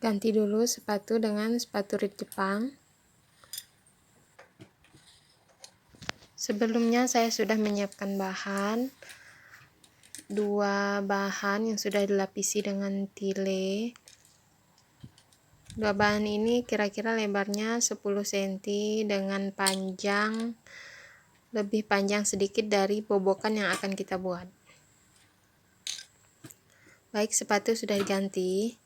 Ganti dulu sepatu dengan sepatu rit Jepang. Sebelumnya saya sudah menyiapkan bahan. 2 bahan yang sudah dilapisi dengan tile. 2 bahan ini kira-kira lebarnya 10 cm dengan panjang lebih panjang sedikit dari bobokan yang akan kita buat. Baik, sepatu sudah diganti.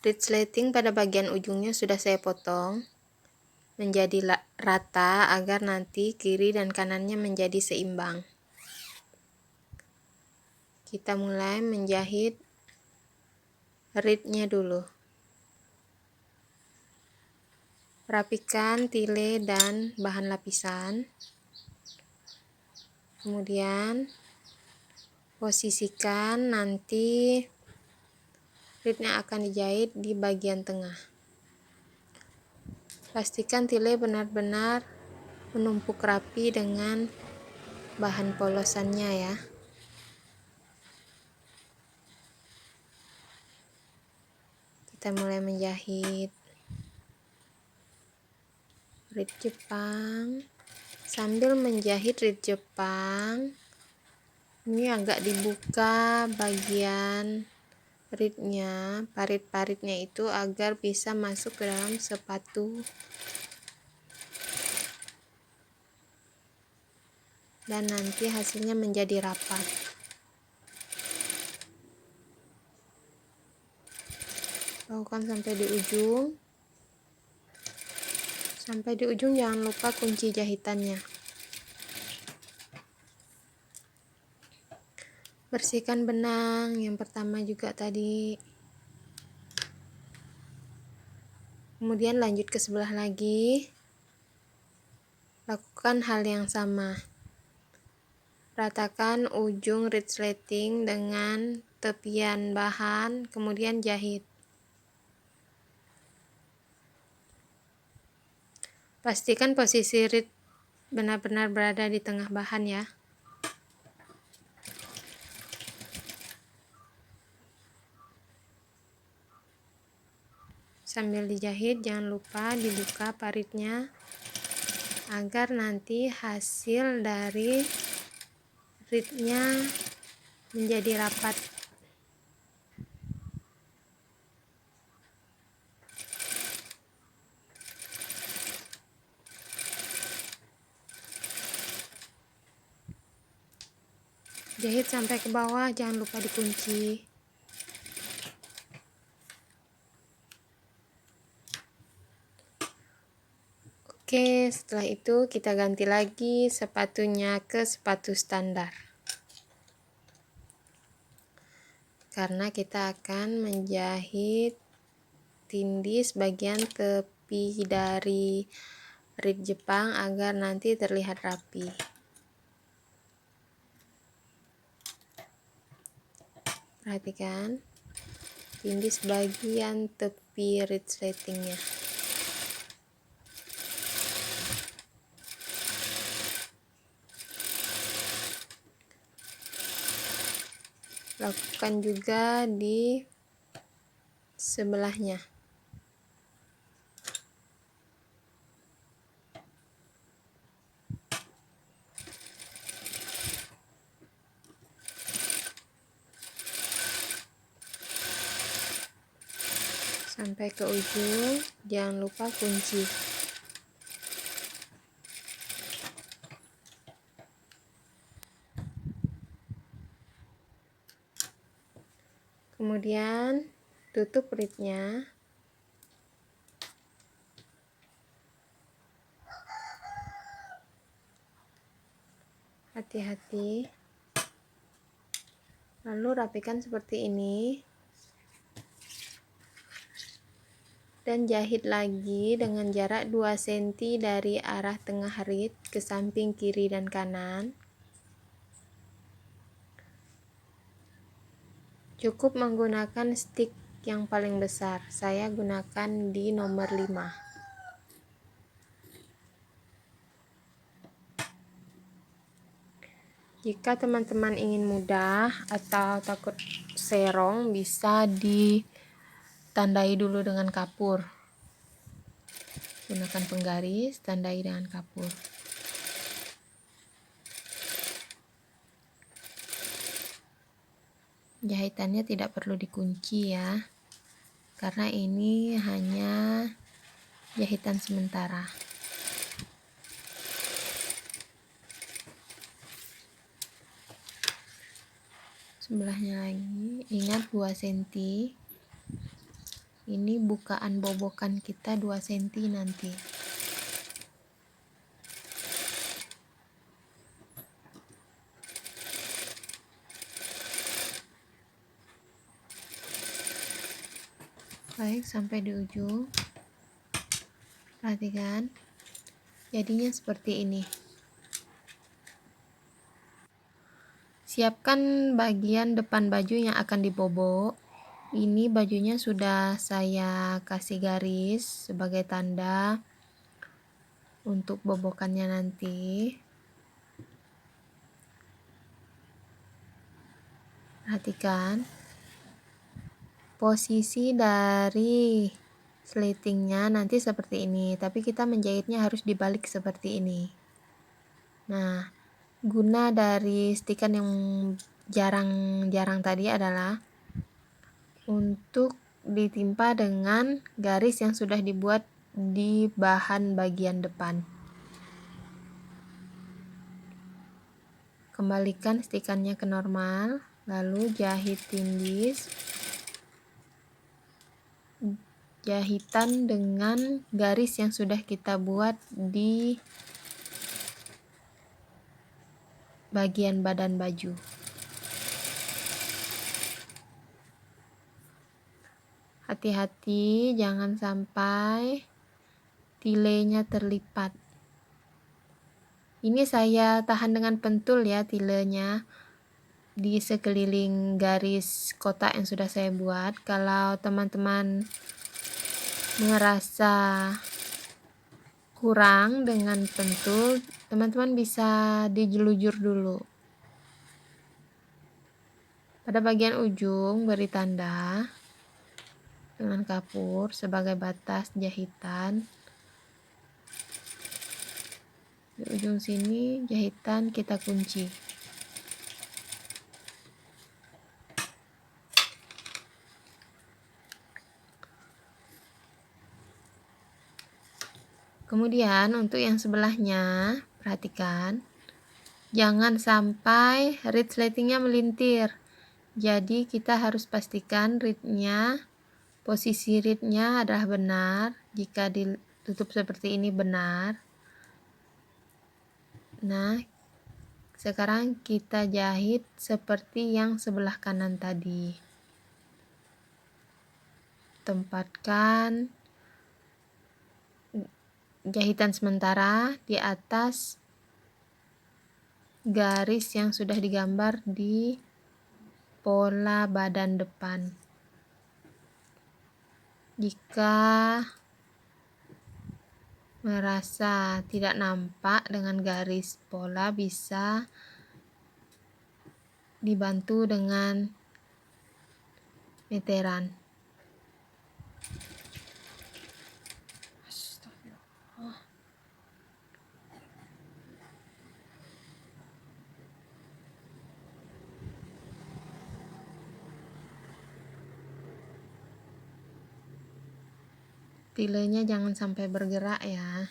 Resleting pada bagian ujungnya sudah saya potong menjadi rata agar nanti kiri dan kanannya menjadi seimbang. Kita mulai menjahit ritnya dulu. Rapikan tile dan bahan lapisan. Kemudian posisikan nanti ritnya akan dijahit di bagian tengah. Pastikan tile benar-benar menumpuk rapi dengan bahan polosannya ya. Kita mulai menjahit rit Jepang. Sambil menjahit rit Jepang, ini agak dibuka bagian ritnya, parit-paritnya itu agar bisa masuk ke dalam sepatu dan nanti hasilnya menjadi rapat. Lakukan sampai di ujung. Sampai di ujung jangan lupa kunci jahitannya. Bersihkan benang yang pertama juga tadi. Kemudian lanjut ke sebelah lagi. Lakukan hal yang sama. Ratakan ujung resleting dengan tepian bahan, kemudian jahit. Pastikan posisi rit benar-benar berada di tengah bahan ya. Sambil dijahit jangan lupa dibuka paritnya agar nanti hasil dari ritnya menjadi rapat. Jahit sampai ke bawah, jangan lupa dikunci. Oke, setelah itu kita ganti lagi sepatunya ke sepatu standar. Karena kita akan menjahit tindis bagian tepi dari rit Jepang agar nanti terlihat rapi. Perhatikan tindis bagian tepi resletingnya. Lakukan juga di sebelahnya. Sampai ke ujung, jangan lupa kunci. Kemudian tutup ritnya. Hati-hati. Lalu rapikan seperti ini. Dan jahit lagi dengan jarak 2 cm dari arah tengah rit ke samping kiri dan kanan. Cukup menggunakan stick yang paling besar. Saya gunakan di nomor 5. Jika teman-teman ingin mudah atau takut serong, bisa tandai dulu dengan kapur. Gunakan penggaris, tandai dengan kapur. Jahitannya tidak perlu dikunci ya, karena ini hanya jahitan sementara. Sebelahnya lagi, ingat 2 cm. Ini bukaan bobokan kita 2 cm nanti. Baik, sampai di ujung. Perhatikan, jadinya seperti ini. Siapkan bagian depan baju yang akan dibobok. Ini bajunya sudah saya kasih garis sebagai tanda untuk bobokannya nanti. Perhatikan posisi dari slatingnya nanti seperti ini, tapi kita menjahitnya harus dibalik seperti ini. Nah, guna dari stikan yang jarang-jarang tadi adalah untuk ditimpa dengan garis yang sudah dibuat di bahan bagian depan. Kembalikan stikannya ke normal, lalu jahit tindis. Jahitan dengan garis yang sudah kita buat di bagian badan baju. Hati-hati jangan sampai tilenya terlipat. Ini saya tahan dengan pentul ya tilenya di sekeliling garis kotak yang sudah saya buat. Kalau teman-teman merasa kurang dengan pentul, teman-teman bisa dijelujur dulu. Pada bagian ujung beri tanda dengan kapur sebagai batas jahitan. Di ujung sini jahitan kita kunci. Kemudian untuk yang sebelahnya, perhatikan jangan sampai reed slatingnya melintir. Jadi kita harus pastikan reednya, posisi reednya adalah benar. Jika ditutup seperti ini benar. Nah, sekarang kita jahit seperti yang sebelah kanan tadi. Tempatkan jahitan sementara di atas garis yang sudah digambar di pola badan depan. Jika merasa tidak nampak dengan garis pola, bisa dibantu dengan meteran. Tilenya jangan sampai bergerak ya,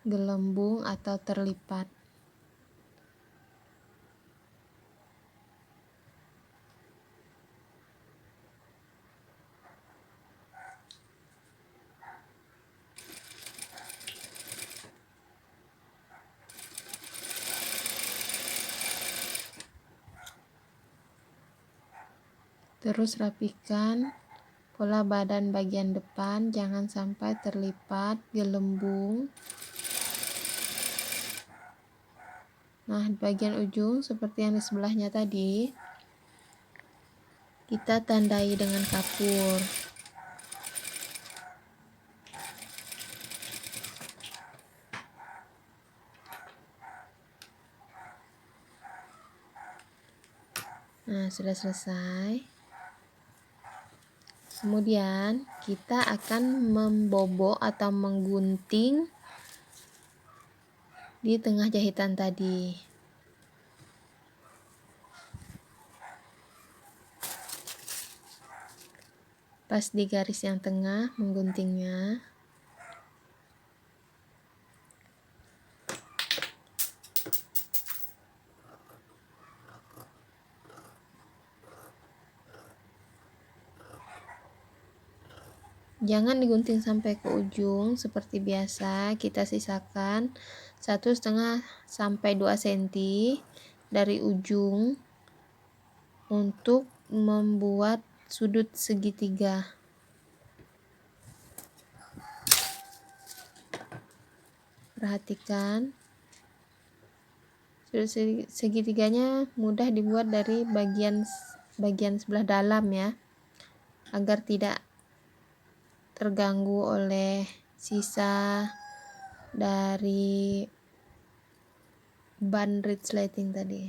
gelembung atau terlipat. Terus rapikan pola badan bagian depan, jangan sampai terlipat, gelembung. Nah, di bagian ujung seperti yang di sebelahnya tadi, kita tandai dengan kapur. Nah, sudah selesai. Kemudian kita akan membobok atau menggunting di tengah jahitan tadi. Pas di garis yang tengah mengguntingnya. Jangan digunting sampai ke ujung seperti biasa, kita sisakan 1,5 sampai 2 cm dari ujung untuk membuat sudut segitiga. Perhatikan, sudut segitiganya mudah dibuat dari bagian sebelah dalam ya, agar tidak terganggu oleh sisa dari ban resleting tadi.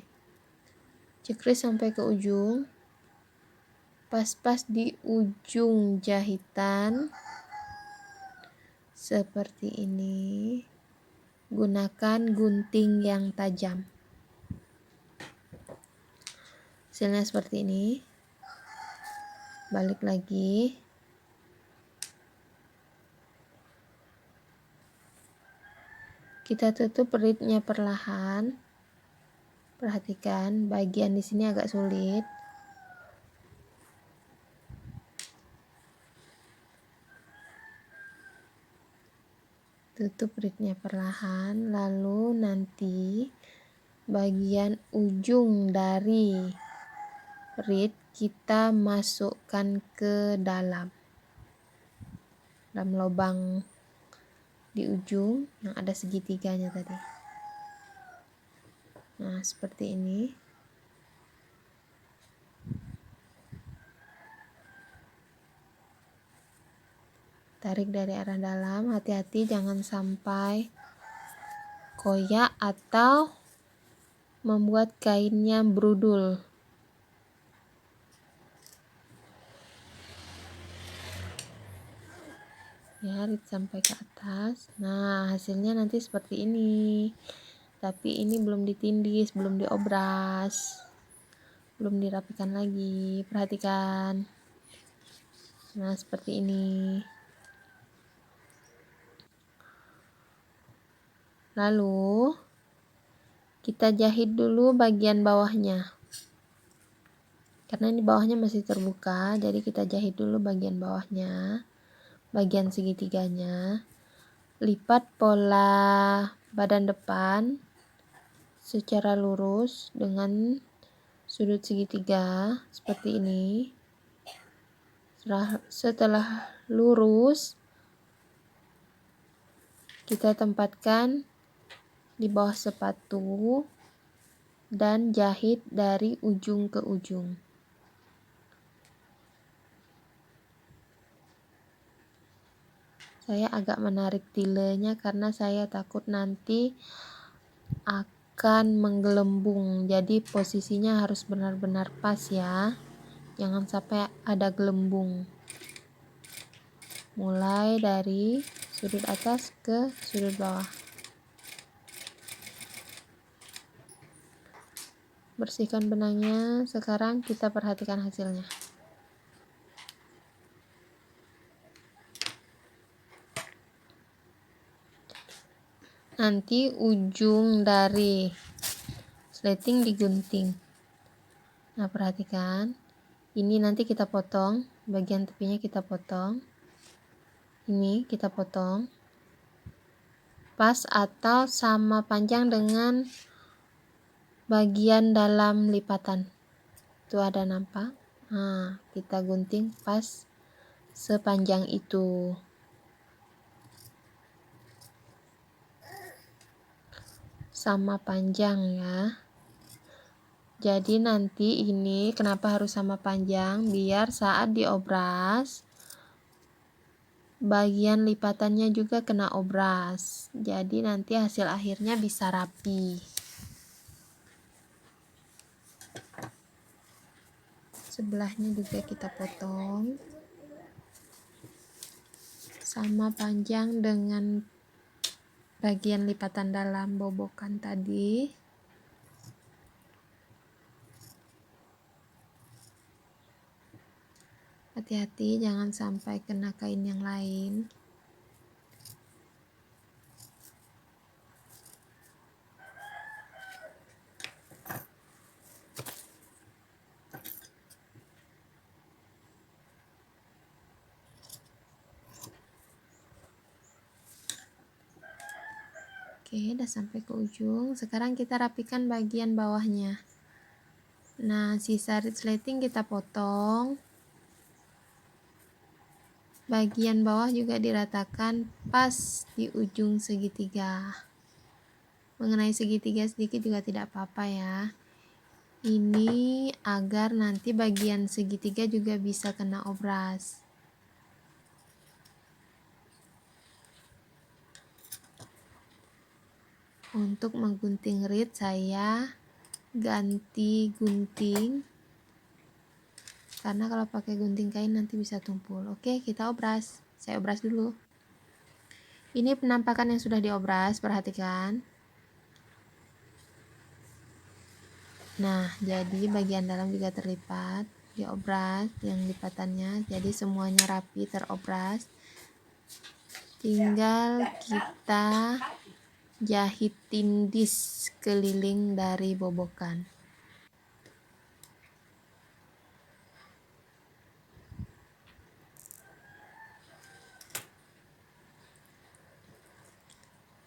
Cekris sampai ke ujung, pas-pas di ujung jahitan seperti ini. Gunakan gunting yang tajam. Hasilnya seperti ini. Balik lagi. Kita tutup peritnya perlahan. Perhatikan, bagian di sini agak sulit. Tutup peritnya perlahan, lalu nanti bagian ujung dari perit kita masukkan ke dalam lubang di ujung yang ada segitiganya tadi. Nah, seperti ini. Tarik dari arah dalam, hati-hati jangan sampai koyak atau membuat kainnya brudul. Ya, sampai ke atas. Nah, hasilnya nanti seperti ini. Tapi ini belum ditindis, belum diobras, belum dirapikan lagi. Perhatikan. Nah, seperti ini. Lalu kita jahit dulu bagian bawahnya. Karena ini bawahnya masih terbuka, jadi kita jahit dulu bagian bawahnya. Bagian segitiganya, lipat pola badan depan secara lurus dengan sudut segitiga seperti ini. Setelah lurus, kita tempatkan di bawah sepatu dan jahit dari ujung ke ujung. Saya agak menarik tilenya karena saya takut nanti akan menggelembung, jadi posisinya harus benar-benar pas ya, jangan sampai ada gelembung. Mulai dari sudut atas ke sudut bawah. Bersihkan benangnya. Sekarang kita perhatikan hasilnya. Nanti ujung dari resleting digunting. Nah, perhatikan. Ini nanti kita potong, bagian tepinya kita potong. Ini kita potong. Pas atau sama panjang dengan bagian dalam lipatan. Itu ada nampak? Nah, kita gunting pas sepanjang itu. Sama panjang ya. Jadi nanti ini kenapa harus sama panjang? Biar saat diobras bagian lipatannya juga kena obras. Jadi nanti hasil akhirnya bisa rapi. Sebelahnya juga kita potong. sama panjang dengan bagian lipatan dalam bobokan tadi. Hati-hati jangan sampai kena kain yang lain. Oke, udah sampai ke ujung. Sekarang kita rapikan bagian bawahnya. Nah, sisa resleting kita potong. Bagian bawah juga diratakan pas di ujung segitiga. Mengenai segitiga sedikit juga tidak apa-apa ya. Ini agar nanti bagian segitiga juga bisa kena obras. Untuk menggunting reed saya ganti gunting, karena kalau pakai gunting kain nanti bisa tumpul. Oke, kita obras. Saya obras dulu. Ini penampakan yang sudah diobras, perhatikan. Nah, jadi bagian dalam juga terlipat, diobras yang lipatannya, jadi semuanya rapi terobras. Tinggal kita jahit tindis keliling dari bobokan.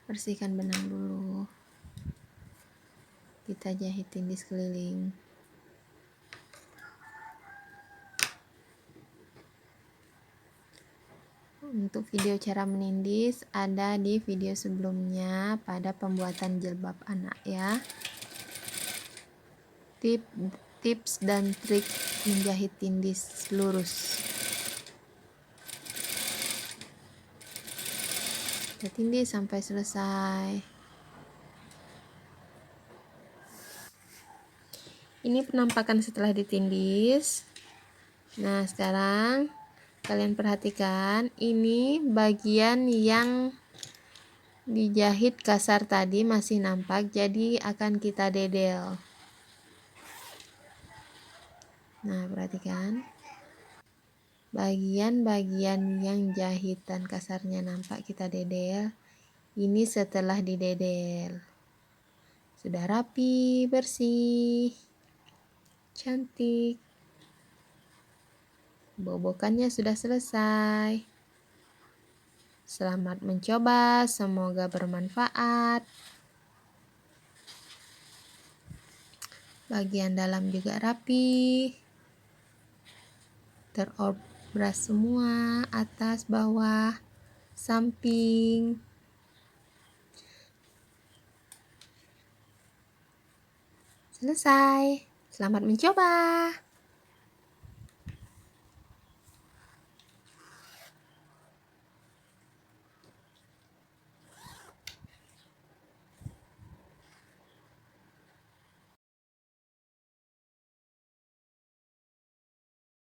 Bersihkan benang dulu. Kita jahit tindis keliling. Untuk video cara menindis ada di video sebelumnya pada pembuatan jilbab anak ya. Tips dan trik menjahit tindis lurus. Kita tindis sampai selesai. Ini penampakan setelah ditindis. Nah, sekarang kalian perhatikan, ini bagian yang dijahit kasar tadi masih nampak, jadi akan kita dedel. Nah, perhatikan. Bagian-bagian yang jahitan kasarnya nampak kita dedel. Ini setelah didedel. Sudah rapi, bersih, cantik. Bobokannya sudah selesai. Selamat mencoba, semoga bermanfaat. Bagian dalam juga rapi, terobras semua, atas, bawah, samping. Selesai. Selamat mencoba.